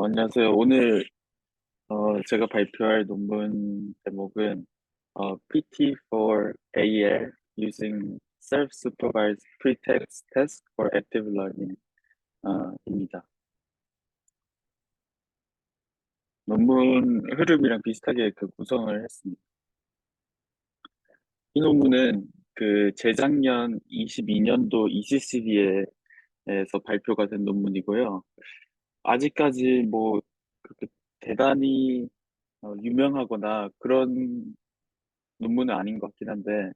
안녕하세요. 오늘 제가 발표할 논문 제목은 PT for AL using self-supervised pre-text task for active learning 입니다. 논문 흐름이랑 비슷하게 그 구성을 했습니다. 이 논문은 그 재작년 22년도 ECCD에서 발표가 된 논문이고요. 아직까지 뭐 그렇게 대단히 유명하거나 그런 논문은 아닌 것 같긴 한데,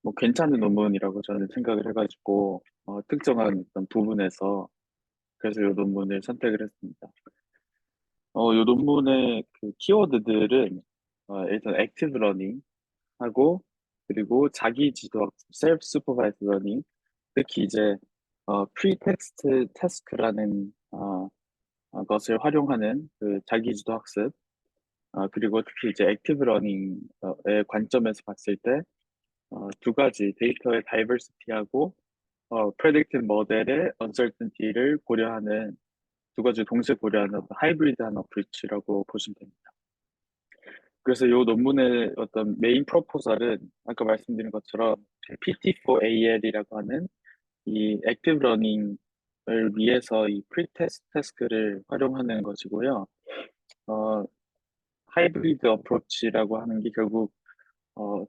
뭐 괜찮은 논문이라고 저는 생각을 해가지고, 특정한 어떤 부분에서 그래서 이 논문을 선택을 했습니다. 이 논문의 그 키워드들은 일단 액티브 러닝 하고, 그리고 자기 지도 셀프 슈퍼바이즈 러닝, 특히 이제 프리텍스트 태스크라는 것을 활용하는 그 자기 지도 학습, 그리고 특히 이제 액티브 러닝의 관점에서 봤을 때 두 가지 데이터의 다이버시티하고 predictive 모델의 uncertainty를 고려하는 두 가지 동시에 고려하는 어떤 하이브리드한 어프로치라고 보시면 됩니다. 그래서 이 논문의 어떤 메인 프로포설은 아까 말씀드린 것처럼 PT4AL이라고 하는 이 액티브 러닝을 위해서 이 프리테스트 태스크를 활용하는 것이고요. 어, 하이브리드 어프로치라고 하는 게 결국 어,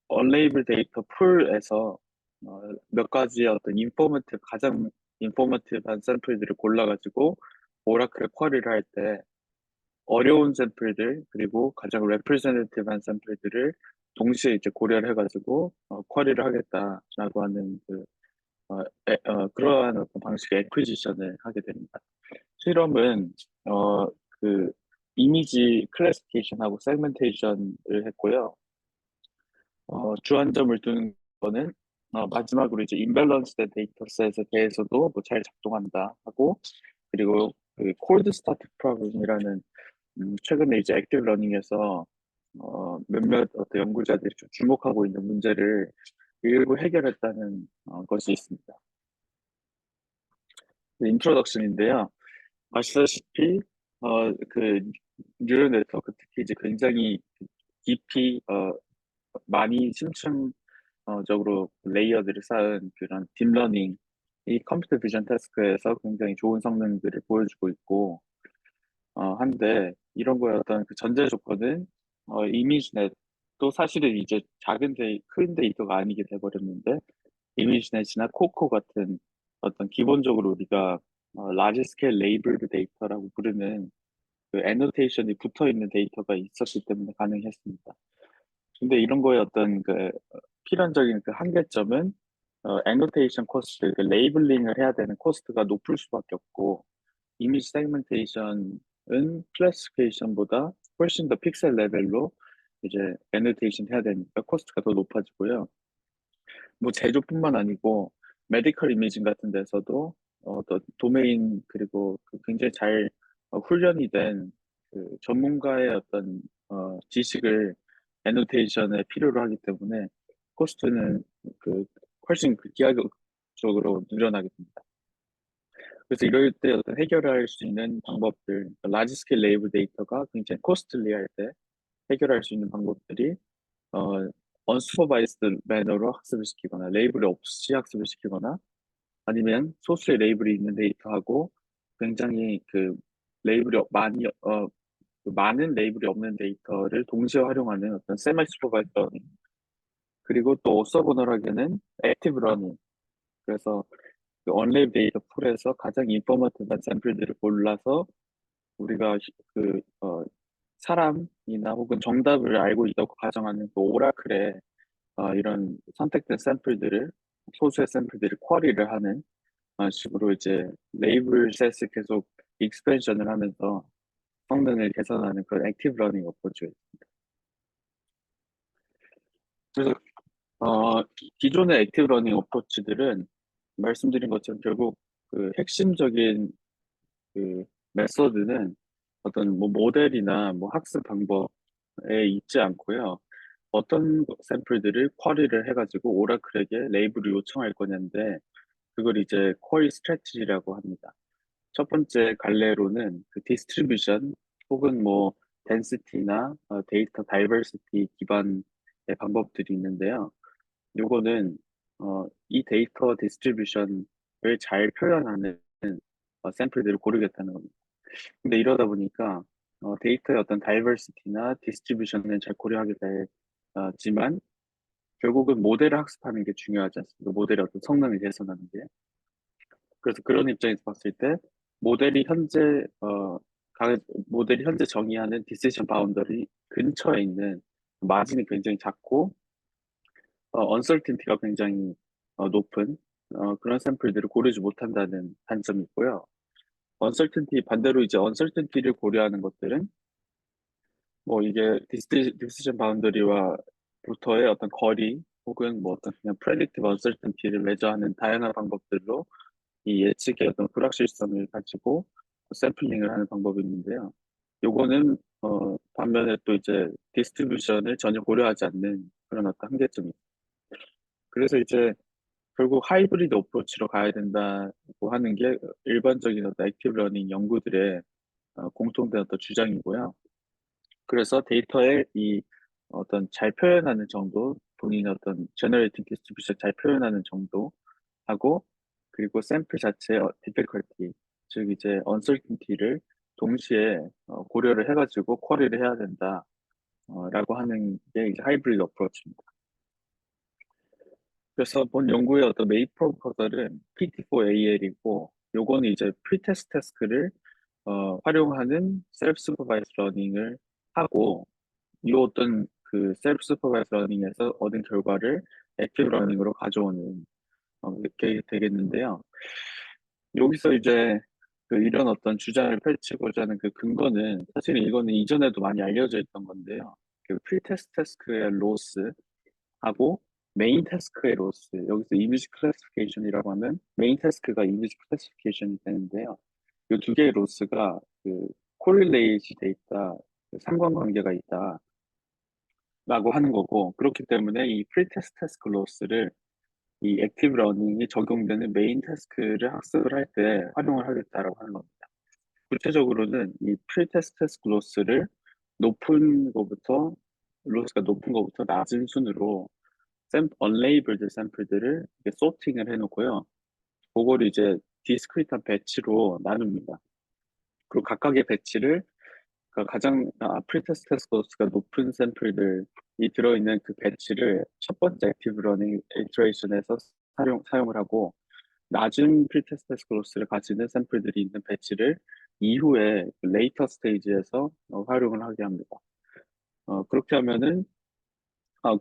언레이블 데이터 풀에서 몇 가지의 어떤 가장 인포머티브한 샘플들을 골라가지고 오라클에 쿼리를 할 때 어려운 샘플들 그리고 가장 레프레젠테티브한 샘플들을 동시에 이제 고려를 해가지고 쿼리를 하겠다라고 하는 그러한 어떤 방식의 에퀴지션을 하게 됩니다. 실험은 어, 그 이미지 클래시피케이션하고 세그멘테이션을 했고요. 주안점을 두는 거는 마지막으로 이제 임밸런스된 데이터셋에 대해서도 뭐 잘 작동한다 하고 그리고 그 콜드 스타트 프로그램이라는 최근에 이제 액티브 러닝에서 몇몇 어떤 연구자들이 좀 주목하고 있는 문제를 일부 해결했다는 것이 있습니다. 인트로덕션인데요. 아시다시피 그 뉴럴 네트워크 특히 이제 굉장히 깊이 많이 심층적으로 레이어들을 쌓은 그런 딥러닝, 이 컴퓨터 비전 태스크에서 굉장히 좋은 성능들을 보여주고 있고, 한데, 이런 거의 어떤 그 전제 조건은, 이미지넷도 사실은 이제 큰 데이터가 아니게 돼버렸는데, 이미지넷이나 코코 같은 어떤 기본적으로 우리가 라지 스케일 레이블드 데이터라고 부르는 그 애노테이션이 붙어 있는 데이터가 있었기 때문에 가능했습니다. 근데 이런 거에 어떤 그 필연적인 그 한계점은 애노테이션 코스트, 그 레이블링을 해야 되는 코스트가 높을 수밖에 없고 이미지 세그멘테이션은 클래시피케이션보다 훨씬 더 픽셀 레벨로 이제 애노테이션 해야 되니까 코스트가 더 높아지고요. 뭐 제조뿐만 아니고 메디컬 이미징 같은 데서도 또 도메인 그리고 그 굉장히 잘 훈련이 된 그 전문가의 어떤 지식을 애노테이션에 필요로 하기 때문에 코스트는 그 훨씬 그 기하급수적으로 늘어나게 됩니다. 그래서 이럴 때 어떤 해결할 수 있는 방법들, 라지 스케일 레이블 데이터가 굉장히 코스틀리할 때 해결할 수 있는 방법들이 어, 언슈퍼바이스드 매너로 학습을 시키거나 레이블이 없이 학습을 시키거나 아니면 소수의 레이블이 있는 데이터하고 굉장히 그 레이블이 그 많은 레이블이 없는 데이터를 동시에 활용하는 어떤 세미 슈퍼바이스드 러닝 그리고 또 오서버널하게는 액티브 러닝 그래서 그 언레이블 데이터 풀에서 가장 인포머티브한 샘플들을 골라서 우리가 사람이나 혹은 정답을 알고 있다고 가정하는 그 오라클에 이런 선택된 샘플들을 소수의 샘플들을 쿼리를 하는 식으로 이제 레이블 셋을 계속 익스펜션을 하면서 성능을 개선하는 그런 액티브 러닝 어프로치가 있습니다. 그래서 기존의 액티브 러닝 어프로치들은 말씀드린 것처럼 결국 그 핵심적인 그 메서드는 어떤 뭐 모델이나 뭐 학습 방법에 있지 않고요. 어떤 샘플들을 쿼리를 해가지고 오라클에게 레이블을 요청할 거냐인데 그걸 이제 쿼리 스트래티지라고 합니다. 첫 번째 갈래로는 그 디스트리뷰션 혹은 뭐 덴시티나 데이터 다이버시티 기반의 방법들이 있는데요. 요거는 이 데이터 디스트리뷰션을 잘 표현하는 샘플들을 고르겠다는 겁니다. 근데 이러다 보니까 데이터의 어떤 다이버시티나 디스트리뷰션은 잘 고려하게 되지만 결국은 모델을 학습하는 게 중요하지 않습니까? 모델의 어떤 성능을 개선하는 게. 그래서 그런 입장에서 봤을 때 모델이 현재 어, 가- 모델이 현재 정의하는 디시전 바운더리 근처에 있는 마진이 굉장히 작고 언설틴티가 굉장히 높은 그런 샘플들을 고르지 못한다는 단점이 있고요. 언설틴티 반대로 이제 언설틴티를 고려하는 것들은 뭐 이게 디시전 바운더리와 부터의 어떤 거리 혹은 뭐 어떤 그냥 프레딕티브 언설틴티를 매저하는 다양한 방법들로 이 예측의 어떤 불확실성을 가지고 샘플링을 하는 방법이 있는데요. 요거는 반면에 또 이제 디스트리뷰션을 전혀 고려하지 않는 그런 어떤 한계점이 있어요. 그래서 이제 결국 하이브리드 어프로치로 가야 된다고 하는 게 일반적인 어떤 액티브 러닝 연구들의 공통된 어떤 주장이고요. 그래서 데이터의 이 어떤 잘 표현하는 정도, 본인의 어떤 제너레이팅 디스트리뷰션 잘 표현하는 정도 하고 그리고 샘플 자체의 difficulty, 즉 이제 uncertainty를 동시에 고려를 해가지고 쿼리를 해야 된다. 라고 하는 게 이제 하이브리드 어프로치입니다. 그래서 본 연구의 어떤 메인 프로포설은 PT4AL이고 요거는 이제 프리테스트 태스크를 활용하는 셀프 슈퍼바이즈 러닝을 하고 이 어떤 그 셀프 슈퍼바이즈 러닝에서 얻은 결과를 액티브 러닝으로 가져오는 게 되겠는데요. 여기서 이제 그 이런 어떤 주장을 펼치고자 하는 그 근거는 사실 이거는 이전에도 많이 알려져 있던 건데요. 그 프리테스트 태스크의 로스하고 메인 태스크의 로스, 여기서 이미지 클래시피케이션이라고 하면 메인 태스크가 이미지 클래시피케이션이 되는데요. 이 두 개의 로스가 그 코릴레이트 돼 있다, 그 상관관계가 있다라고 하는 거고 그렇기 때문에 이 프리테스트 태스크 로스를 이 액티브 러닝이 적용되는 메인 태스크를 학습을 할 때 활용을 하겠다라고 하는 겁니다. 구체적으로는 이 프리테스트 태스크 로스를 높은 거부터 로스가 높은 거부터 낮은 순으로 언레이블드 샘플들을 소팅을 해놓고요. 그거를 이제 디스크리트한 배치로 나눕니다. 그리고 각각의 배치를 그 가장 프리테스트 로스가 높은 샘플들이 들어있는 그 배치를 첫 번째 액티브 러닝 이터레이션에서 사용을 하고 낮은 프리테스트 로스를 가지는 샘플들이 있는 배치를 이후에 레이터 스테이지에서 활용을 하게 합니다. 그렇게 하면은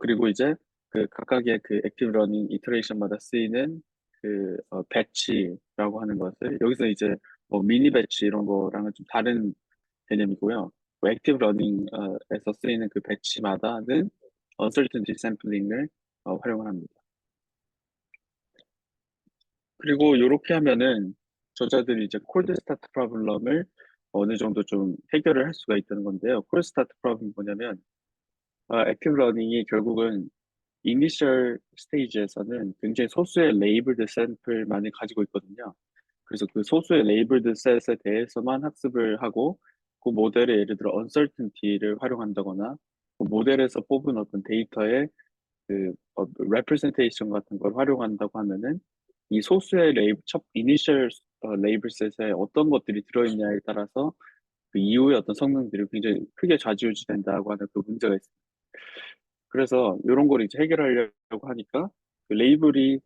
그리고 이제 그 각각의 그 액티브 러닝 이터레이션마다 쓰이는 그 배치라고 하는 것을 여기서 이제 뭐 미니 배치 이런 거랑은 좀 다른 개념이고요. 뭐 액티브 러닝에서 쓰이는 그 배치마다는 uncertainty 샘플링을 활용을 합니다. 그리고 이렇게 하면은 저자들이 이제 콜드 스타트 프로블럼을 어느 정도 좀 해결을 할 수가 있다는 건데요. 콜드 스타트 프로블럼이 뭐냐면 액티브 러닝이 결국은 이니셜 스테이지에서는 굉장히 소수의 레이블드 샘플만을 가지고 있거든요. 그래서 그 소수의 레이블드 셋에 대해서만 학습을 하고 그 모델의 예를 들어 uncertainty를 활용한다거나 그 모델에서 뽑은 어떤 데이터의 그 representation 같은 걸 활용한다고 하면은 이 소수의 첫 이니셜 레이블 셋에 어떤 것들이 들어있냐에 따라서 그 이후의 어떤 성능들이 굉장히 크게 좌지우지 된다고 하는 그 문제가 있습니다. 그래서 이런 걸 이제 해결하려고 하니까 그 레이블이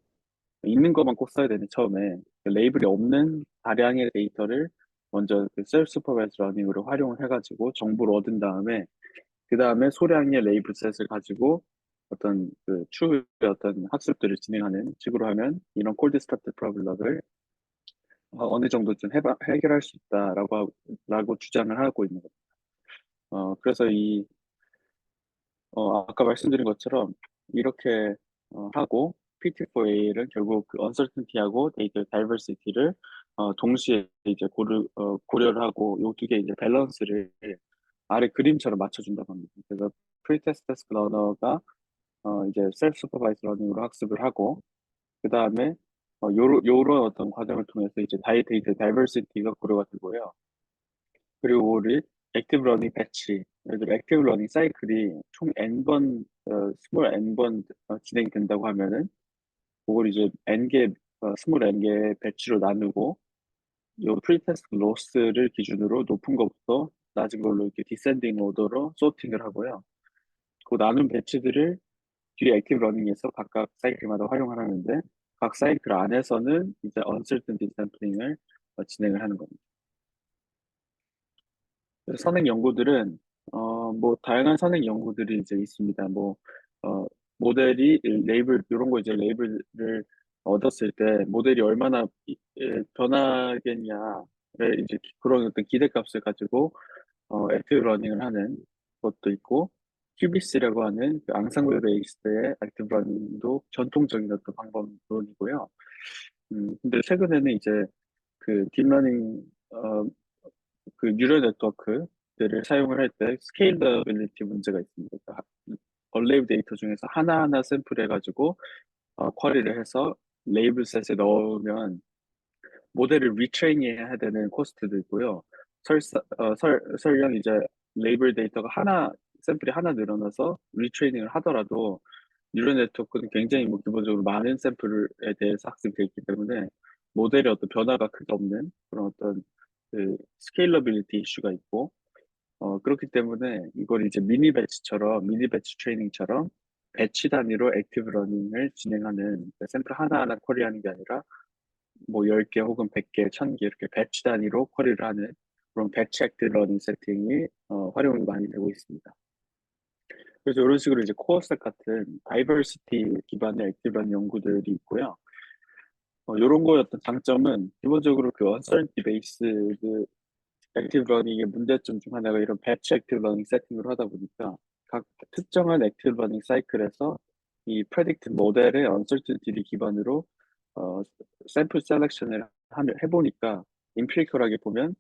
있는 것만 꼭 써야 되는 처음에 그 레이블이 없는 다량의 데이터를 먼저 그 셀프 슈퍼바이즈 러닝으로 활용을 해가지고 정보를 얻은 다음에 그 다음에 소량의 레이블 셋을 가지고 어떤 그 추후의 어떤 학습들을 진행하는 식으로 하면 이런 콜드 스타트 프로블럼을 어느 정도 좀 해결할 수 있다라고 라고 주장을 하고 있는 거죠. 그래서 아까 말씀드린 것처럼 이렇게 하고 PT4A는 결국 그 uncertainty하고 데이터 다이버시티를 동시에 이제 고려를 하고 요 두 개 이제 밸런스를 아래 그림처럼 맞춰준다고 합니다. 그래서 프리테스트 태스크 러너가 이제 셀프 슈퍼바이즈 러닝으로 학습을 하고 그 다음에 요런 어떤 과정을 통해서 이제 데이터 다이버시티가 고려가 되고요. 그리고 우리 액티브 러닝 배치, 예를 들어 액티브 러닝 사이클이 총 n번, 스몰 n번 진행된다고 하면은 그걸 이제 스몰 n개 배치로 나누고 요 프리테스트 로스를 기준으로 높은 것부터 낮은 걸로 이렇게 디센딩 오더로 소팅을 하고요. 그 나눈 배치들을 뒤에 액티브 러닝에서 각각 사이클마다 활용을 하는데 각 사이클 안에서는 이제 uncertainty 샘플링을 진행을 하는 겁니다. 그래서 선행 연구들은 뭐 다양한 선행 연구들이 이제 있습니다. 뭐 어, 모델이 레이블 이런 거 이제 레이블을 얻었을 때 모델이 얼마나 변하겠냐를 이제 그런 어떤 기대값을 가지고 액티브 러닝을 하는 것도 있고 QBC라고 하는 그 앙상블 베이스의 액티브 러닝도 전통적인 어떤 방법론이고요. 근데 최근에는 이제 그 딥러닝 그 뉴럴 네트워크들을 사용을 할 때 스케일러빌리티 문제가 있습니다. 그러니까 언레이블 데이터 중에서 하나하나 샘플 해가지고 쿼리를 해서 레이블 셋에 넣으면 모델을 리트레이닝 해야 되는 코스트도 있고요. 설령 이제 레이블 데이터가 샘플이 하나 늘어나서 리트레이닝을 하더라도 뉴럴 네트워크는 굉장히 뭐 기본적으로 많은 샘플에 대해서 학습되어 있기 때문에 모델의 어떤 변화가 크게 없는 그런 어떤 그 스케일러빌리티 이슈가 있고 그렇기 때문에 이걸 이제 미니 배치 트레이닝처럼 배치 단위로 액티브 러닝을 진행하는 그러니까 샘플 하나하나 쿼리하는 게 아니라 뭐 10개 혹은 100개, 1000개 이렇게 배치 단위로 쿼리를 하는 그런 배치 액티브 러닝 세팅이 활용이 많이 되고 있습니다. 그래서 이런 식으로 이제 코어셋 같은 다이버시티 기반의 액티브 러닝 연구들이 있고요. 이런 거의 어떤 장점은 기본적으로 그 언서런티 베이스드 액티브 러닝의 문제점 중 하나가 이런 배치 액티브 러닝 세팅을 하다 보니까 각 특정한 액티브 러닝 사이클에서 이 프레딕트 모델의 언서티니티를 기반으로 어, 샘플 셀렉션을 해보니까 임피리컬하게 보면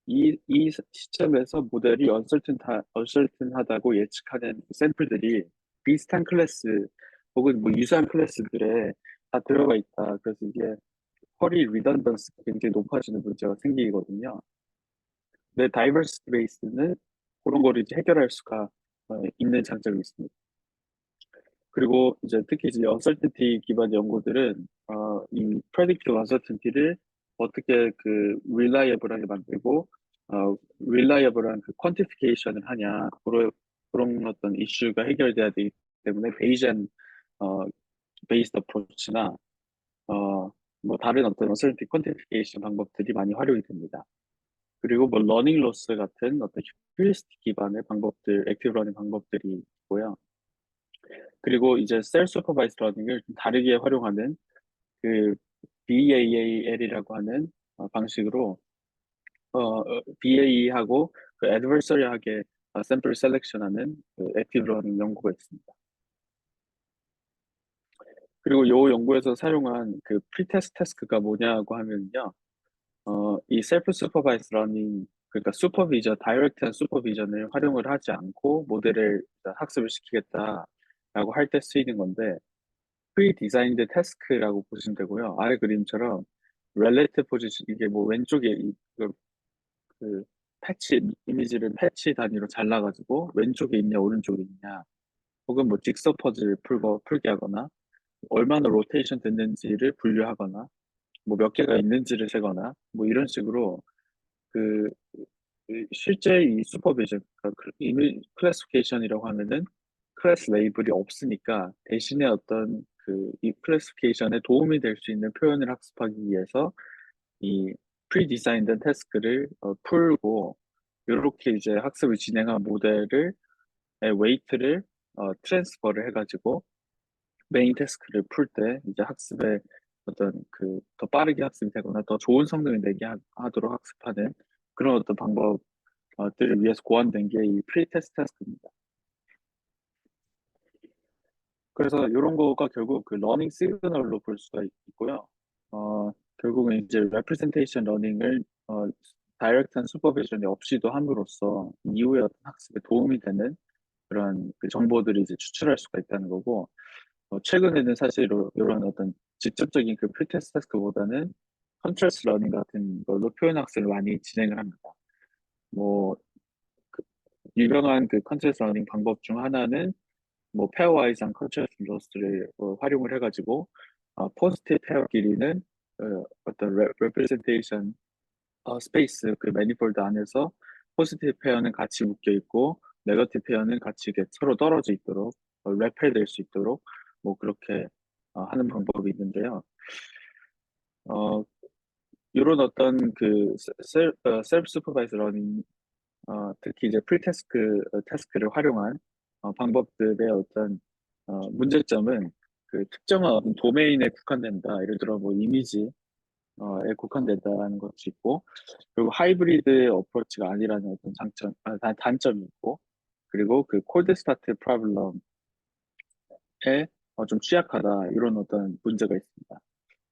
이 시점에서 모델이 언설튼하다고 예측하는 샘플들이 비슷한 클래스 혹은 뭐 유사한 클래스들에 다 들어가 있다. 그래서 이게 쿼리 리던던스가 굉장히 높아지는 문제가 생기거든요. 근데 다이버시티 베이스는 그런 거를 이제 해결할 수가 있는 장점이 있습니다. 그리고 이제 특히 이제 언설티티 기반 연구들은 이 프레딕티브 언설티티를 어떻게 그 릴라이어블하게 만들고 릴라이어블한 그 퀀티피케이션을 하냐 그런 어떤 이슈가 해결돼야 되기 때문에 베이젠 어, 베이스드 어프로치나 뭐 다른 어떤 언설티 퀀티피케이션 방법들이 많이 활용이 됩니다. 그리고 뭐 러닝 로스 같은 어떤 휴리스틱 기반의 방법들, 액티브 러닝 방법들이 있고요. 그리고 이제 셀 슈퍼바이즈 러닝을 좀 다르게 활용하는 그 BAAL이라고 하는 방식으로 BAE하고 그 애드버서리하게 샘플 셀렉션하는 그 액티브 러닝 연구가 있습니다. 그리고 이 연구에서 사용한 그 프리테스트 태스크가 뭐냐고 하면요. 이 셀프 슈퍼바이즈 러닝 그러니까 다이렉트한 슈퍼비전을 활용을 하지 않고 모델을 학습을 시키겠다라고 할 때 쓰이는 건데 프리 디자인드 태스크라고 보시면 되고요. 아래 그림처럼 렐레티브 포지션 이게 뭐 왼쪽에 그 패치 이미지를 패치 단위로 잘라가지고 왼쪽에 있냐 오른쪽에 있냐 혹은 뭐 직서 퍼즐을 풀게 하거나 얼마나 로테이션 됐는지를 분류하거나 뭐 몇 개가 있는지를 세거나 뭐 이런 식으로 그 실제 이 슈퍼비전 그러니까 클래시피케이션이라고 하면은 클래스 레이블이 없으니까 대신에 어떤 그 이 클래시피케이션에 도움이 될 수 있는 표현을 학습하기 위해서 이 프리 디자인된 태스크를 풀고 이렇게 이제 학습을 진행한 모델을 웨이트를 트랜스퍼를 해가지고 메인 태스크를 풀 때 이제 학습에 어떤 그 더 빠르게 학습이 되거나 더 좋은 성능을 내게 하도록 학습하는 그런 어떤 방법들을 위해서 고안된 게 이 프리테스트 태스크입니다. 그래서 이런 거가 결국 그 러닝 시그널로 볼 수가 있고요. 결국은 이제 레프레젠테이션 러닝을 다이렉트한 슈퍼비전이 없이도 함으로써 이후에 어떤 학습에 도움이 되는 그런 그 정보들이 이제 추출할 수가 있다는 거고 최근에는 사실 이런 어떤 직접적인 그 프리테스트 태스크보다는 컨트롤스 러닝 같은 걸로 표현 학습을 많이 진행을 합니다. 뭐 그 유명한 그 컨트롤스 러닝 방법 중 하나는 뭐 페어와이즈한 컨트롤스 로스를 활용을 해가지고 포지티브 페어끼리는 어떤 레프레젠테이션 스페이스 그 매니폴드 안에서 포지티브 페어는 같이 묶여 있고 네거티브 페어는 같이 이렇게 서로 떨어져 있도록 랩해될 수 있도록 뭐 그렇게 하는 방법이 있는데요. 어, 이런 어떤 그 셀프 슈퍼바이즈 러닝 특히 이제 프리테스크 테스크를 활용한 방법들의 어떤 문제점은 그 특정한 어떤 도메인에 국한된다. 예를 들어 뭐 이미지에 국한된다는 것이 있고, 그리고 하이브리드 어프로치가 아니라는 어떤 단점이 있고, 그리고 그 콜드 스타트 프로블럼에 좀 취약하다 이런 어떤 문제가 있습니다.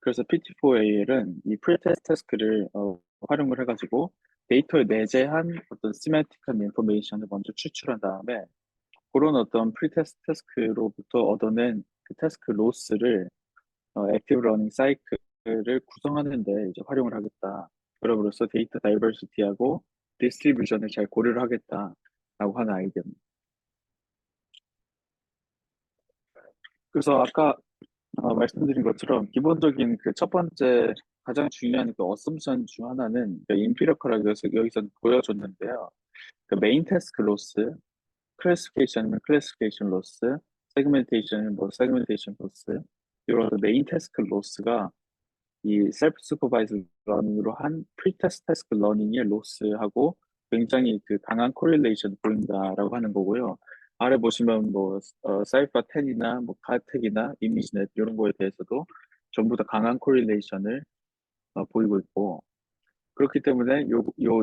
그래서 PT4AL은 이 프리테스트 태스크를 활용을 해가지고 데이터에 내재한 어떤 시메틱한 인포메이션을 먼저 추출한 다음에 그런 어떤 프리테스트 태스크로부터 얻어낸 그 태스크 로스를 액티브 러닝 사이클을 구성하는데 이제 활용을 하겠다. 그럼으로써 데이터 다이버시티하고 디스트리뷰션을 잘 고려를 하겠다라고 하는 아이디어입니다. 그래서 아까 말씀드린 것처럼 기본적인 그 첫 번째 가장 중요한 그 어썸션 중 하나는 인피리컬하게 여기서 보여줬는데요. 그 메인 태스크 로스, 클래시피케이션은 클래시피케이션 로스, 세그멘테이션은 뭐 세그멘테이션 로스, 이런 그 메인 태스크 로스가 이 셀프 슈퍼바이즈 러닝으로 한 프리테스트 태스크 러닝의 로스하고 굉장히 그 강한 코릴레이션 보인다라고 하는 거고요. 아래 보시면 뭐 사이파 10이나 뭐 카텍이나 이미지넷 이런 거에 대해서도 전부 다 강한 코릴레이션을 보이고 있고 그렇기 때문에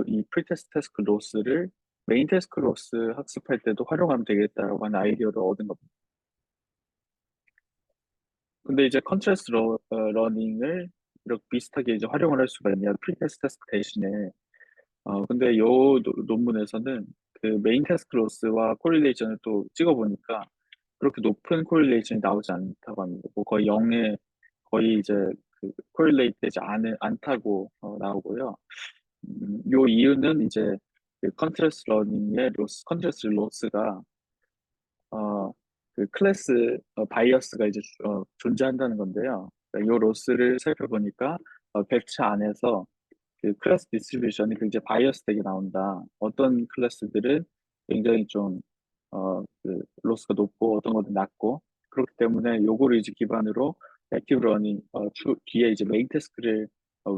이 프리테스트 태스크 로스를 메인 태스크 로스 학습할 때도 활용하면 되겠다라고 하는 아이디어를 얻은 겁니다. 근데 이제 컨트레스트 러닝을 이렇게 비슷하게 이제 활용을 할 수가 있냐 프리테스트 태스크 대신에 근데 요 논문에서는 그 메인 태스크 로스와 코릴레이션을 또 찍어보니까 그렇게 높은 코릴레이션이 나오지 않다고 합니다. 뭐 거의 0에 거의 이제 그 코릴레이트 되지 않다고 나오고요. 요 이유는 이제 그 컨트레스트 러닝의 컨트레스트 로스가 그 클래스 바이어스가 이제 존재한다는 건데요. 그러니까 요 로스를 살펴보니까 벡터 안에서 그 클래스 디스트리뷰션이 굉장히 바이어스 되게 나온다. 어떤 클래스들은 굉장히 좀, 그, 로스가 높고 어떤 것은 낮고, 그렇기 때문에 요거를 이제 기반으로 액티브 러닝, 뒤에 이제 메인 태스크를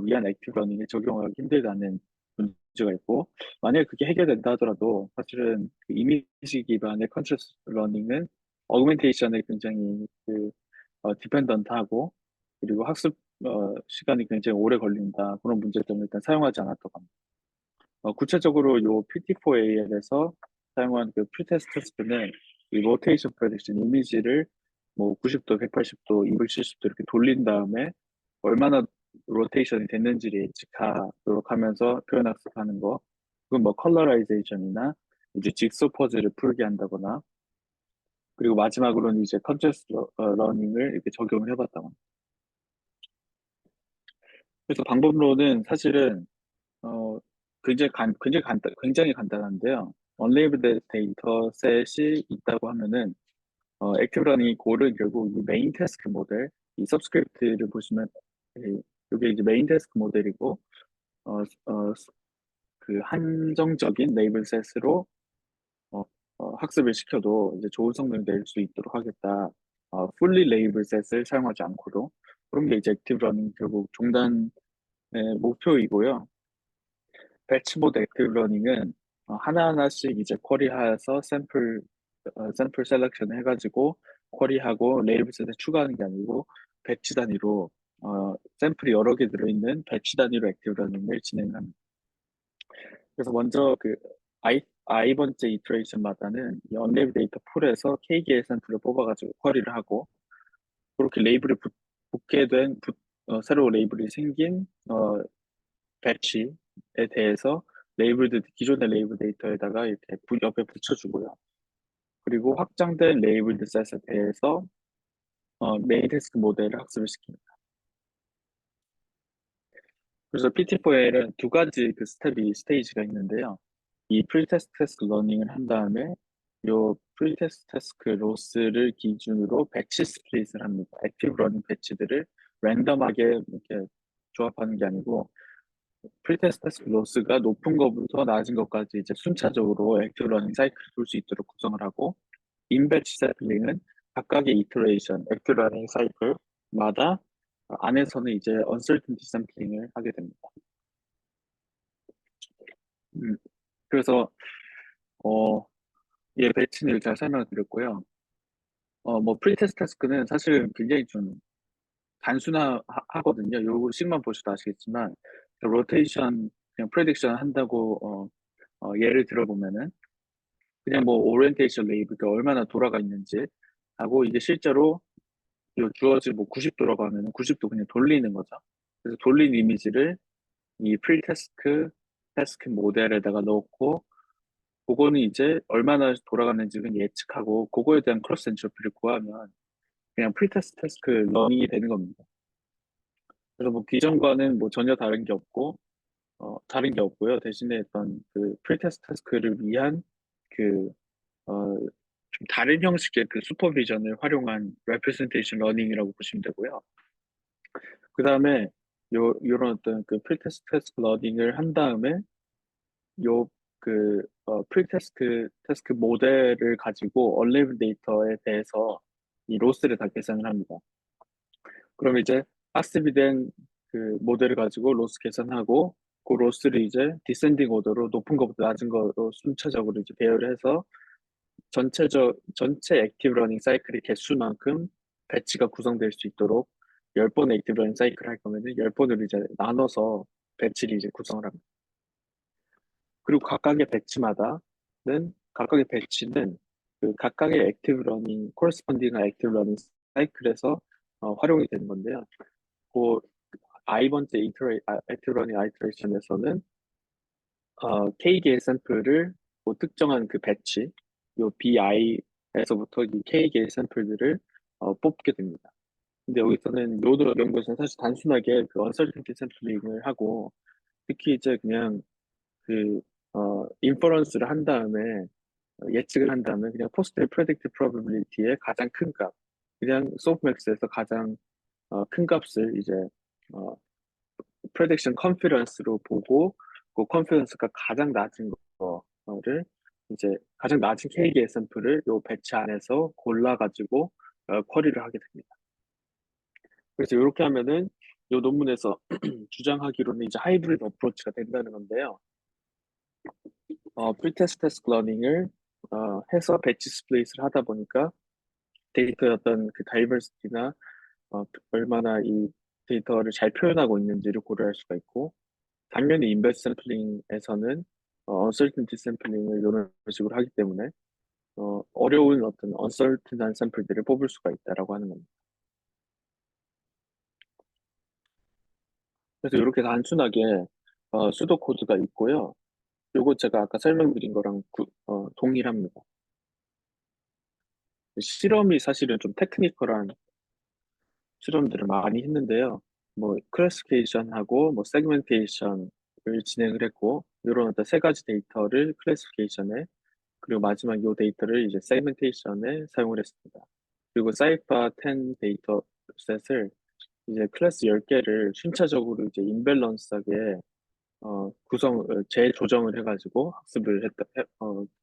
위한 액티브 러닝에 적용하기 힘들다는 문제가 있고, 만약에 그게 해결된다 하더라도 사실은 그 이미지 기반의 컨트롤 러닝은 어그멘테이션에 굉장히 그, 디펜던트하고, 그리고 학습 시간이 굉장히 오래 걸린다. 그런 문제 때문에 일단 사용하지 않았다고 합니다. 구체적으로 요 PT4AL에서 사용한 그 프리테스트 테스트는 이 로테이션 프레딕션 이미지를 뭐 90도, 180도, 270도 이렇게 돌린 다음에 얼마나 로테이션이 됐는지를 예측하도록 하면서 표현 학습하는 거. 그건 뭐 컬러라이제이션이나 이제 직소 퍼즐을 풀게 한다거나 그리고 마지막으로는 이제 컨테스트 러닝을 이렇게 적용을 해봤다고 합니다. 그래서 방법론은 사실은 어, 굉장히 간단한데요. 언레이블드 데이터셋이 있다고 하면은, 액티브 러닝이 고른 결국 이 메인 태스크 모델, 이 서브스크립트를 보시면, 이게 이제 메인 태스크 모델이고, 어, 어, 그 한정적인 레이블 셋으로 어, 학습을 시켜도 이제 좋은 성능을 낼 수 있도록 하겠다. 풀리 레이블 셋을 사용하지 않고도. 그런 게 이제 액티브 러닝 결국 종단의 목표이고요. 배치 모드 액티브 러닝은 하나하나씩 이제 쿼리하여서 샘플 셀렉션 해가지고 쿼리하고 레이블셋에 추가하는 게 아니고 배치 단위로 샘플이 여러 개 들어있는 배치 단위로 액티브 러닝을 진행합니다. 그래서 먼저 그 I 번째 이터레이션마다는 이 언레이블 데이터 풀에서 KDL 샘플을 뽑아가지고 쿼리를 하고 그렇게 레이블이 붙게 된 새로 레이블이 생긴 배치에 대해서 기존의 레이블 데이터에다가 이렇게 옆에 붙여주고요. 그리고 확장된 레이블드 셋에 대해서 메인 태스크 모델을 학습을 시킵니다. 그래서 PT4L은 두 가지 그 스테이지가 있는데요. 이 프리테스트 태스크 러닝을 한 다음에 요 프리테스트 태스크 로스를 기준으로 배치 스플릿을 합니다. 액티브 러닝 배치들을 랜덤하게 이렇게 조합하는 게 아니고 프리테스트 태스크 로스가 높은 것부터 낮은 것까지 이제 순차적으로 액티브 러닝 사이클을 돌 수 있도록 구성을 하고 인배치 세플링은 각각의 이터레이션, 액티브 러닝 사이클마다 안에서는 이제 uncertainty 샘플링을 하게 됩니다. 음, 그래서 어, 예, 배치는 잘 설명을 드렸고요. 뭐 프리테스트 태스크는 사실 굉장히 좀 단순하거든요. 요 식만 보셔도 아시겠지만 로테이션 그냥 프레딕션 한다고 예를 들어보면은 그냥 뭐 오리엔테이션 레이브가 얼마나 돌아가 있는지 하고 이게 실제로 요 주어진 뭐 90 돌아가면 90도 그냥 돌리는 거죠. 그래서 돌린 이미지를 이 프리테스크 태스크 모델에다가 넣고 그거는 이제 얼마나 돌아가는지 는 예측하고 그거에 대한 크로스 엔트로피를 구하면 그냥 프리테스트 태스크 러닝이 되는 겁니다. 그래서 뭐 기존과는 뭐 전혀 다른 게 없고요. 대신에 어떤 그 프리테스트 태스크를 위한 그 좀 다른 형식의 그 슈퍼비전을 활용한 레프레젠테이션 러닝이라고 보시면 되고요. 그 다음에 요런 어떤 그 프리테스트 태스크 러닝을 한 다음에 요 프리테스트 태스크 모델을 가지고 얼레이블 데이터에 대해서 이 로스를 다 계산을 합니다. 그럼 이제 학습이 된 그 모델을 가지고 로스 계산하고 그 로스를 이제 디센딩 오더로 높은 것부터 낮은 거로 순차적으로 이제 배열을 해서 전체 액티브 러닝 사이클의 개수만큼 배치가 구성될 수 있도록 10번의 액티브 러닝 사이클 할 거면은 10번으로 이제 나눠서 배치를 이제 구성을 합니다. 그리고 각각의 배치는 그 각각의 액티브 러닝, 코레스폰딩한 액티브 러닝 사이클에서 활용이 되는 건데요. 그 번째 액티브 러닝 아이터레이션에서는 K개의 샘플을 뭐 특정한 그 배치, 요 BI에서부터 이 K개의 샘플들을 뽑게 됩니다. 근데 여기서는 노드 연구에서는 사실 단순하게 그 uncertainty 샘플링을 하고 특히 이제 그냥 그 인퍼런스를 한 다음에 예측을 한 다음에 그냥 포스트 프레딕트 프로바빌리티의 가장 큰 값, 그냥 소프맥스에서 가장 큰 값을 이제 어, 프레딕션 컨피던스로 보고 그 컨피던스가 가장 낮은 거를 이제 가장 낮은 K개의 샘플을 요 배치 안에서 골라가지고 쿼리를 하게 됩니다. 그래서 이렇게 하면은 요 논문에서 주장하기로는 이제 하이브리드 어프로치가 된다는 건데요. 프리테스트 태스크 러닝을 해서 배치 스플릿을 하다 보니까 데이터의 어떤 그 다이버시티나 얼마나 이 데이터를 잘 표현하고 있는지를 고려할 수가 있고 당연히 인버스 샘플링에서는 uncertainty 샘플링을 이런 식으로 하기 때문에 어려운 어떤 uncertain한 샘플들을 뽑을 수가 있다라고 하는 겁니다. 그래서 이렇게 단순하게 수도 코드가 있고요. 요거 제가 아까 설명드린 거랑 동일합니다. 실험이 사실은 좀 테크니컬한 실험들을 많이 했는데요. 뭐 클래시피케이션하고 뭐 세그멘테이션을 진행을 했고 이런 어떤 세 가지 데이터를 클래시피케이션에 그리고 마지막 요 데이터를 이제 세그멘테이션에 사용을 했습니다. 그리고 사이파 10 데이터 셋을 이제 클래스 10개를 순차적으로 이제 임밸런스하게 재조정을 해가지고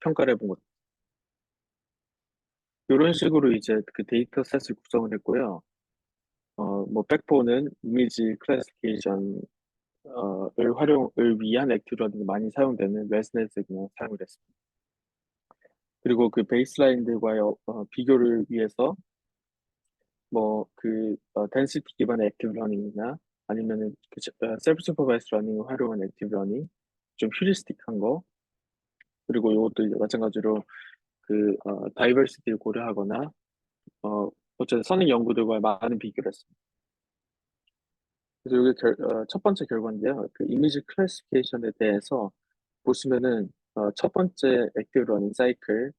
평가를 해본 거죠. 이런 식으로 이제 그 데이터 셋을 구성을 했고요. 뭐 백본은 이미지 클래시피케이션 을 활용을 위한 액티브러닝이 많이 사용되는 레스넷을 그냥 사용을 했습니다. 그리고 그 베이스라인들과의 비교를 위해서 뭐 그 덴시티 기반의 액티브 러닝이나 아니면은 그 셀프 슈퍼바이스 러닝을 활용한 액티브 러닝 좀 휴리스틱한 거 그리고 이것도 이제 마찬가지로 그 다이버시티를 고려하거나 어쨌든 선행 연구들과 많은 비교를 했습니다. 그래서 이게 첫 번째 결과인데요. 그 이미지 클래시피케이션에 대해서 보시면은 첫 번째 액티브 러닝 사이클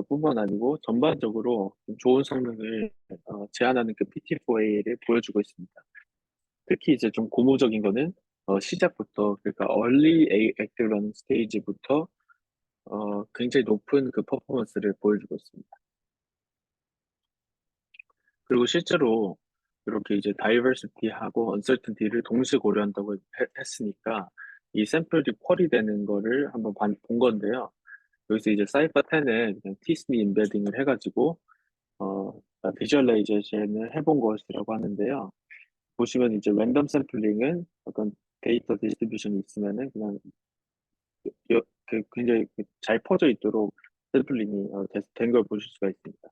뿐만 아니고 전반적으로 좀 좋은 성능을 제한하는 그 PT4A를 보여주고 있습니다. 특히 이제 좀 고무적인 거는 시작부터, 그러니까 early active learning stage부터 굉장히 높은 그 퍼포먼스를 보여주고 있습니다. 그리고 실제로 이렇게 이제 다이버시티하고 언설튼티를 동시에 고려한다고 했으니까 이 샘플이 쿼리되는 거를 한번 본 건데요. 여기서 이제 사이퍼 10에 그냥 티스미 임베딩을 해가지고 어, 비주얼라이제이션을 해본 것이라고 하는데요. 보시면 이제 랜덤 샘플링은 어떤 데이터 디스트리뷰션이 있으면은 그냥 굉장히 잘 퍼져 있도록 샘플링이 된 걸 보실 수가 있습니다.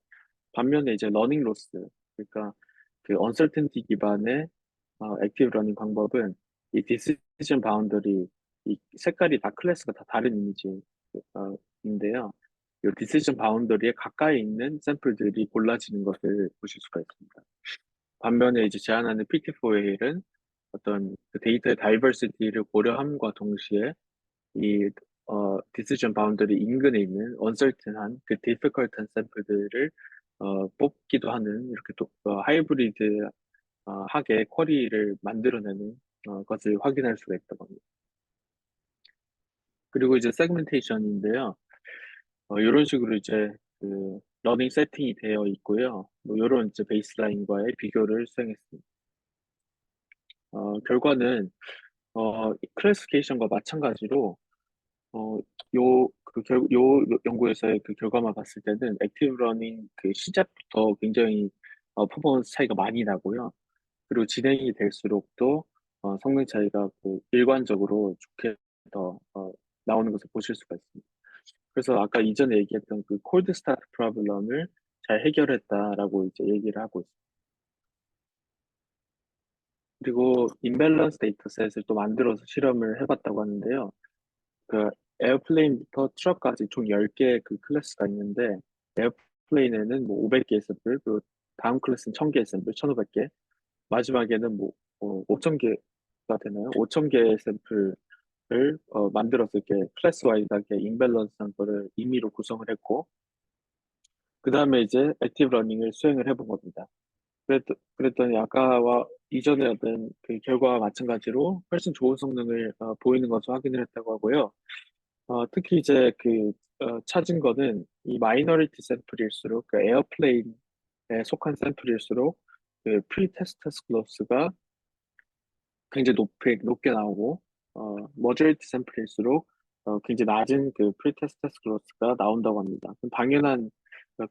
반면에 이제 러닝 로스, 그러니까 그 언설튼티 기반의 액티브 러닝 방법은 이 디시전 바운더리, 이 색깔이 다 클래스가 다 다른 이미지인데요. 이 디시전 바운더리에 가까이 있는 샘플들이 골라지는 것을 보실 수가 있습니다. 반면에 이제 제안하는 PT4A는 어떤 그 데이터의 다이버시티를 고려함과 동시에 이 디시전 바운더리 인근에 있는 언설튼한 그 디피컬트한 샘플들을 뽑기도 하는 이렇게 또 하이브리드 하게 쿼리를 만들어내는 것을 확인할 수가 있다고 합니다. 그리고 이제 세그멘테이션인데요. 이런 식으로 이제 그 러닝 세팅이 되어 있고요. 뭐 이런 이제 베이스라인과의 비교를 수행했습니다. 결과는 클래시피케이션과 마찬가지로 요 연구에서의 그 결과만 봤을 때는 액티브 러닝 그 시작부터 굉장히 퍼포먼스 차이가 많이 나고요. 그리고 진행이 될수록 또 성능 차이가 그 일관적으로 좋게 더 나오는 것을 보실 수가 있습니다. 그래서 아까 이전에 얘기했던 그 콜드 스타트 프로블럼을 잘 해결했다라고 이제 얘기를 하고 있습니다. 그리고 임밸런스 데이터셋을 또 만들어서 실험을 해봤다고 하는데요. 그 에어플레인부터 트럭까지 총 10개 그 클래스가 있는데 에어플레인에는 뭐 500개의 샘플, 그리고 다음 클래스는 1000개의 샘플, 1500개, 마지막에는 뭐 5000개가 되나요? 5000개의 샘플을 만들어서 이렇게 클래스 와이드하게 임밸런스한 거를 임의로 구성을 했고 그 다음에 이제 액티브 러닝을 수행을 해본 겁니다. 그랬더니 아까와 이전에 어떤 그 결과와 마찬가지로 훨씬 좋은 성능을 보이는 것을 확인을 했다고 하고요. 특히 이제 찾은 거는 이 마이너리티 샘플일수록 그 에어플레인에 속한 샘플일수록 그 프리테스트 클로스가 굉장히 높게 나오고 머저리티 샘플일수록 굉장히 낮은 그 프리테스트 클로스가 나온다고 합니다. 당연한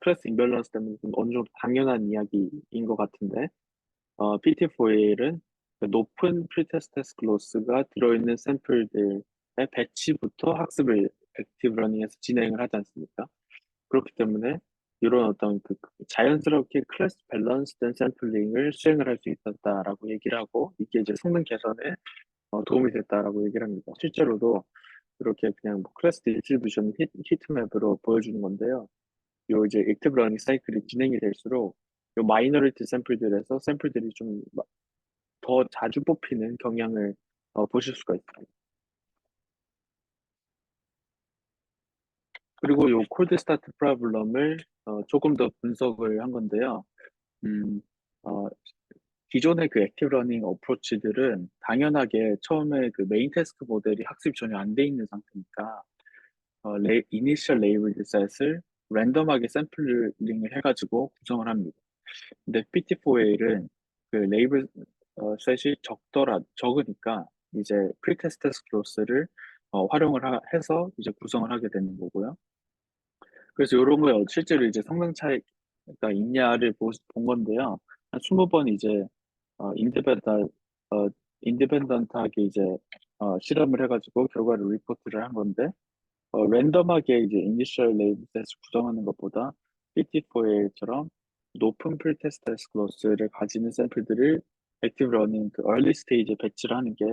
클래스 임밸런스 때문에 좀 어느 정도 당연한 이야기인 것 같은데 PT4A는 높은 프리테스트 클로스가 들어있는 샘플들의 배치부터 학습을 액티브 러닝에서 진행을 하지 않습니까? 그렇기 때문에 이런 어떤 자연스럽게 클래스 밸런스된 샘플링을 수행을 할 수 있었다라고 얘기를 하고 이게 이제 성능 개선에 도움이 됐다라고 얘기를 합니다. 실제로도 이렇게 그냥 뭐 클래스 디스트리뷰션 히트맵으로 보여주는 건데요. 요 이제 액티브 러닝 사이클이 진행이 될수록 요 마이너리티 샘플들에서 샘플들이 좀 더 자주 뽑히는 경향을 보실 수가 있습니다. 그리고 요 콜드 스타트 프로블럼을 조금 더 분석을 한 건데요. 음, 어, 기존의 그 액티브 러닝 어프로치들은 당연하게 처음에 그 메인 태스크 모델이 학습이 전혀 안 돼 있는 상태니까 이니셜 레이블 셋을 랜덤하게 샘플링을 해가지고 구성을 합니다. 근데 PT4A는 그 레이블 셋이 적으니까 이제 프리테스트 클로스를 활용을 해서 이제 구성을 하게 되는 거고요. 그래서 이런 거 실제로 이제 성능 차이가 있냐를 본 건데요. 한 20번 이제 인디펜던트 어, 인디펜던트하게 이제 실험을 해가지고 결과를 리포트를 한 건데 랜덤하게 이제 이니셜 레이블 셋을 구성하는 것보다 PT4A처럼 높은 프리테스트 클로스를 가지는 샘플들을 액티브 러닝 그 얼리 스테이지에 배치를 하는 게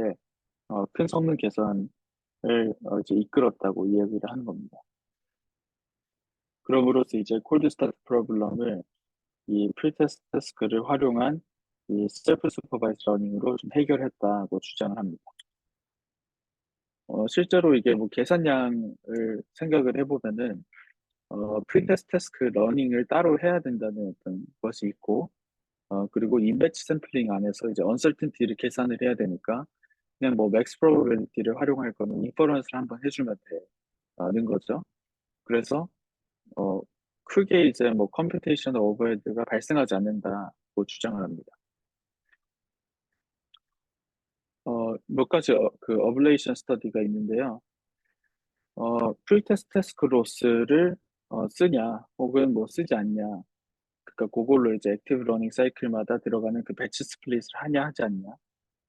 큰 성능 개선을 이제 이끌었다고 이야기를 하는 겁니다. 그럼으로써 이제 콜드 스타트 프로블럼을 이 프리테스트 태스크를 활용한 이 셀프 슈퍼바이즈 러닝으로 좀 해결했다고 주장을 합니다. 실제로 이게 뭐 계산량을 생각을 해보면은 프리테스트 태스크 러닝을 따로 해야 된다는 어떤 것이 있고 그리고 인배치 샘플링 안에서 이제 언설튼티를 계산을 해야 되니까 그냥 뭐 맥스 프로버빌리티를 활용할 거면 인퍼런스를 한번 해주면 되는 거죠. 그래서 어, 크게 이제 뭐 컴퓨테이셔널 오버헤드가 발생하지 않는다고 주장을 합니다. 몇 가지 그 어블레이션 스터디가 있는데요. 프리테스트 태스크 로스를 쓰냐 혹은 뭐 쓰지 않냐. 그러니까 그걸로 이제 액티브 러닝 사이클마다 들어가는 그 배치 스플릿을 하냐 하지 않냐.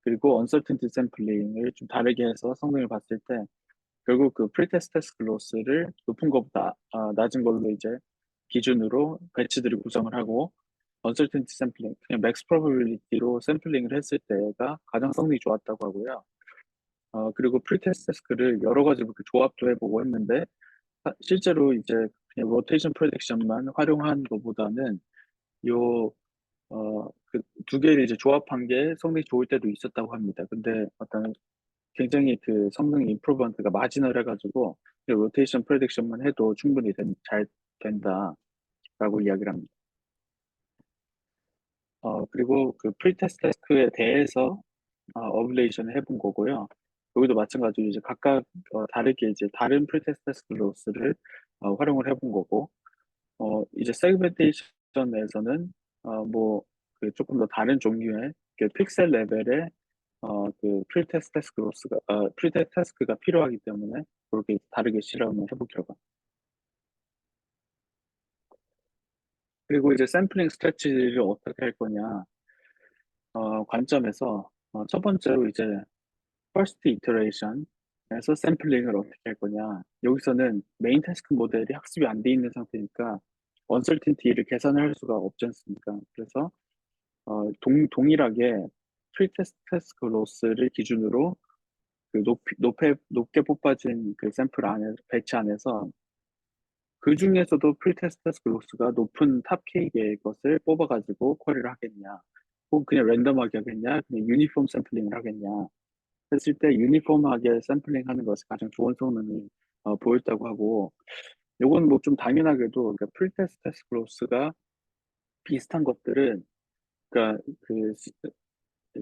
그리고 언서튼티 샘플링을 좀 다르게 해서 성능을 봤을 때 결국 그 프리테스트 태스크 로스를 높은 것보다 낮은 걸로 이제 기준으로 배치들을 구성을 하고 언서튼티 샘플링, 그냥 맥스 프로버빌리티로 샘플링을 했을 때가 가장 성능이 좋았다고 하고요. 그리고 프리테스트 태스크를 여러 가지 그 조합도 해보고 했는데 실제로 이제 그냥 로테이션 프로젝션만 활용한 것보다는 요 그 두 개를 이제 조합한 게 성능이 좋을 때도 있었다고 합니다. 근데 어떤 굉장히 그 성능 임프루먼트가 마지널 해가지고 로테이션 프레딕션만 해도 충분히 잘 된다라고 이야기를 합니다. 그리고 그 프리테스트 테스크에 대해서 어블레이션을 해본 거고요. 여기도 마찬가지로 이제 각각 다르게 이제 다른 프리테스트 테스크 로스를 활용을 해본 거고, 이제 세그멘테이션에서는 뭐 그 조금 더 다른 종류의 그 픽셀 레벨의 그 프리테스트 태스크 로스가 프리테스트 태스크가 필요하기 때문에 그렇게 다르게 실험을 해볼 결과. 그리고 이제 샘플링 스트래치를 어떻게 할 거냐 관점에서 첫 번째로 이제 퍼스트 이터레이션에서 샘플링을 어떻게 할 거냐. 여기서는 메인 태스크 모델이 학습이 안 돼 있는 상태니까 언설틴티를 계산할 수가 없지 않습니까? 그래서 동일하게 프리테스트 태스크 로스를 기준으로 그 높게 뽑아진 그 샘플 안에, 배치 안에서 그 중에서도 프리테스트 로스가 높은 탑 K의 것을 뽑아가지고 쿼리를 하겠냐, 혹은 그냥 랜덤하게 하겠냐, 그냥 유니폼 샘플링을 하겠냐 했을 때 유니폼하게 샘플링 하는 것이 가장 좋은 성능을 보였다고 하고, 요건 뭐 좀 당연하게도 그러니까 프리테스트 로스가 비슷한 것들은 그러니까 그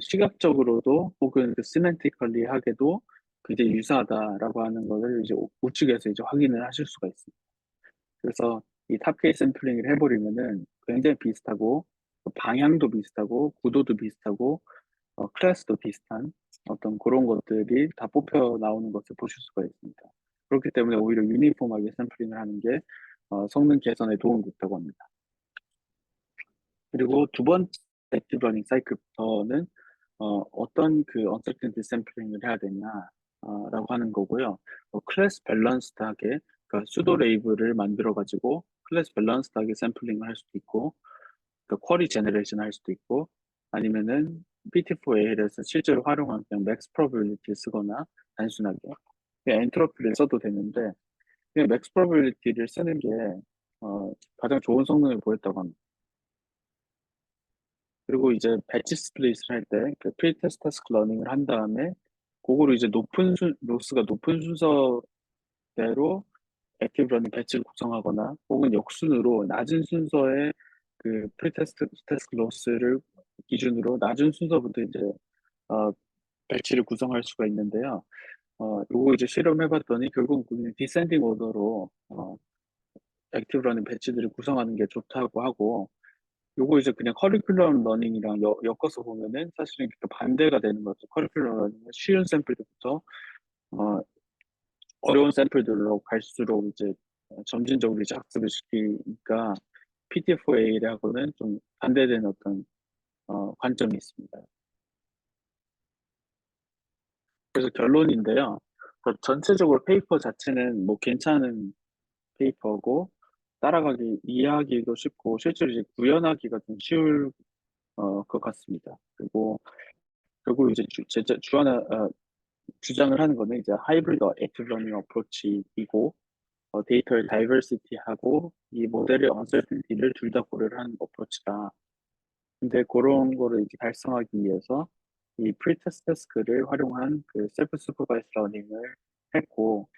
시각적으로도 혹은 그 시멘티컬리 하게도 굉장히 유사하다라고 하는 것을 이제 우측에서 이제 확인을 하실 수가 있습니다. 그래서 이 탑케이 샘플링을 해버리면은 굉장히 비슷하고 방향도 비슷하고 구도도 비슷하고 클래스도 비슷한 어떤 그런 것들이 다 뽑혀 나오는 것을 보실 수가 있습니다. 그렇기 때문에 오히려 유니폼하게 샘플링을 하는 게 성능 개선에 도움이 됐다고 합니다. 그리고 두 번째 액티브 러닝 사이클부터는 어떤 그 언서튼티 샘플링을 해야 되냐 라고 하는 거고요. 클래스 밸런스드하게 그러니까 수도 레이블을 만들어 가지고 클래스 밸런스드하게 샘플링을 할 수도 있고 그러니까 쿼리 제너레이션 할 수도 있고 아니면은 PT4A에서 실제로 활용한 그냥 맥스 프로버빌리티를 쓰거나 단순하게 그냥 엔트로피를 써도 되는데 그냥 맥스 프로버빌리티를 쓰는 게 가장 좋은 성능을 보였다고 합니다. 그리고 이제 배치 스플릿을 할 때, 그 프리테스트 태스크 러닝을 한 다음에, 그거를 이제 로스가 높은 순서대로 액티브 러닝 배치를 구성하거나, 혹은 역순으로 낮은 순서의 그 프리테스트 태스크 로스를 기준으로 낮은 순서부터 이제, 어, 배치를 구성할 수가 있는데요. 요거 이제 실험해봤더니 결국 그냥 디센딩 오더로, 액티브 러닝 배치들을 구성하는 게 좋다고 하고, 요거 이제 그냥 커리큘럼 러닝이랑 엮어서 보면은 사실은 그 반대가 되는 거죠. 커리큘럼 러닝은 쉬운 샘플들부터 어, 어려운 샘플들로 갈수록 이제 점진적으로 이제 학습을 시키니까 PT4A하고는 좀 반대되는 어떤 관점이 있습니다. 그래서 결론인데요. 전체적으로 페이퍼 자체는 뭐 괜찮은 페이퍼고 따라가기 이해하기도 쉽고 실제로 이제 구현하기가 좀 쉬울 것 같습니다. 그리고 결국 이제 주장을 하는 거는 이제 하이브리드 액티브 러닝 어프로치이고 데이터의 다이버시티하고 이 모델의 언서튼티를 둘 다 고려를 하는 어프로치다. 근데 그런 거를 이제 달성하기 위해서 이 프리테스트 태스크를 활용한 그 셀프 슈퍼바이스 러닝을 했고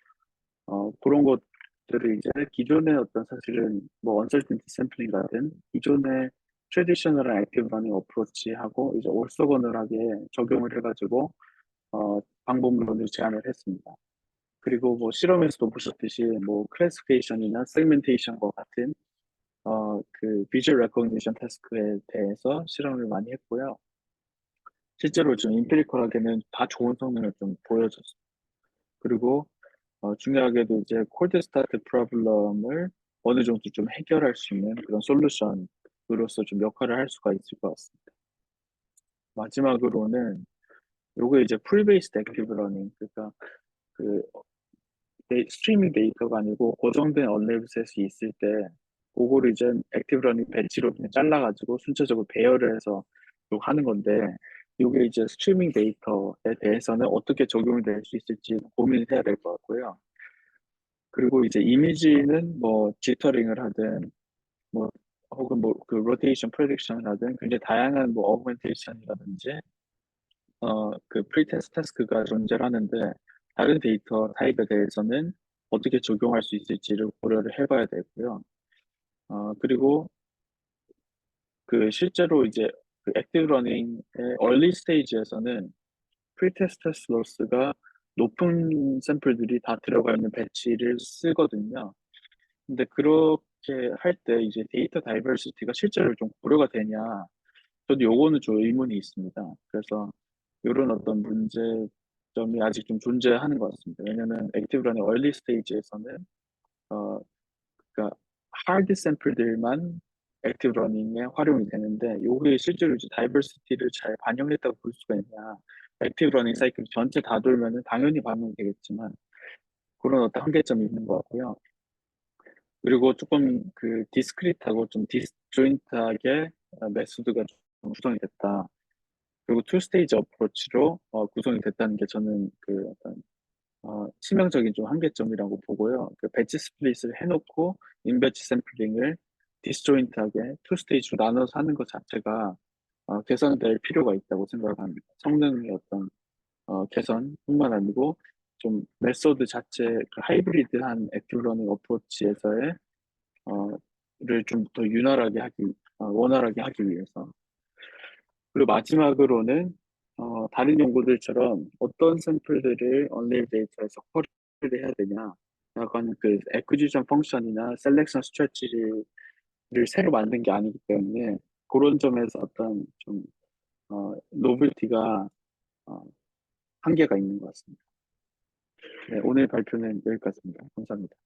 그런 것들을 이제 기존의 어떤 사실은 뭐 언서튼티 샘플링 같은 기존의 트레디셔널한 액티브 러닝 어프로치하고 이제 올소건널하게 적용을 해가지고 방법론을 제안을 했습니다. 그리고 뭐 실험에서도 보셨듯이 뭐 클래시피케이션이나 세그멘테이션과 같은 그 비주얼 레코그니션 태스크에 대해서 실험을 많이 했고요. 실제로 좀 임피리컬하게는 다 좋은 성능을 좀 보여줬습니다. 그리고 중요하게도 이제 콜드 스타트 프로블럼을 어느 정도 좀 해결할 수 있는 그런 솔루션으로서 좀 역할을 할 수가 있을 것 같습니다. 마지막으로는 요거 이제 풀 베이스드 액티브 러닝, 그러니까 그 스트리밍 데이터가 아니고 고정된 언랩셋이 있을 때 그거를 이제 액티브 러닝 배치로 그냥 잘라가지고 순차적으로 배열을 해서 요 하는 건데, 요게 이제 스트리밍 데이터에 대해서는 어떻게 적용이 될 수 있을지 고민을 해야 될 것 같고요. 그리고 이제 이미지는 뭐 지터링을 하든 뭐 혹은 뭐 그 로테이션 프레딕션을 하든 굉장히 다양한 뭐 어그멘테이션이라든지 그 프리테스트 태스크가 존재를 하는데, 다른 데이터 타입에 대해서는 어떻게 적용할 수 있을지를 고려를 해봐야 되고요. 그리고 그 실제로 이제 그 액티브 러닝의 얼리 스테이지에서는 프리테스트 테스트 로스가 높은 샘플들이 다 들어가 있는 배치를 쓰거든요. 근데 그렇게 할 때 이제 데이터 다이버시티가 실제로 좀 고려가 되냐? 저도 요거는 좀 의문이 있습니다. 그래서 이런 어떤 문제점이 아직 좀 존재하는 것 같습니다. 왜냐면 액티브 러닝 얼리 스테이지에서는 어 그러니까 하드 샘플들만 액티브 러닝에 활용이 되는데, 요게 실제로 이제 다이버시티를 잘 반영했다고 볼 수가 있냐? 액티브 러닝 사이클 전체 다 돌면은 당연히 반영이 되겠지만 그런 어떤 한계점이 있는 것 같고요. 그리고 조금 그 디스크릿하고 좀 디스조인트하게 메소드가 좀 구성이 됐다. 그리고 투 스테이지 어프로치로 구성이 됐다는 게 저는 그 어떤 치명적인 좀 한계점이라고 보고요. 그 배치 스플릿을 해놓고 인배치 샘플링을 디스조인트하게 투 스테이지로 나눠서 하는 것 자체가 개선될 필요가 있다고 생각합니다. 성능의 어떤 개선뿐만 아니고 좀 메소드 자체 그 하이브리드한 액티브 러닝 어프로치에서의 를 좀 더 원활하게 하기 위해서. 그리고 마지막으로는 다른 연구들처럼 어떤 샘플들을 언레일 데이터에서 처리를 해야 되냐, 약간 그 애퀴지션 펑션이나 셀렉션 스트래티지를 새로 만든 게 아니기 때문에 그런 점에서 어떤 좀 노벨티가 어, 한계가 있는 것 같습니다. 네, 오늘 발표는 여기까지입니다. 감사합니다.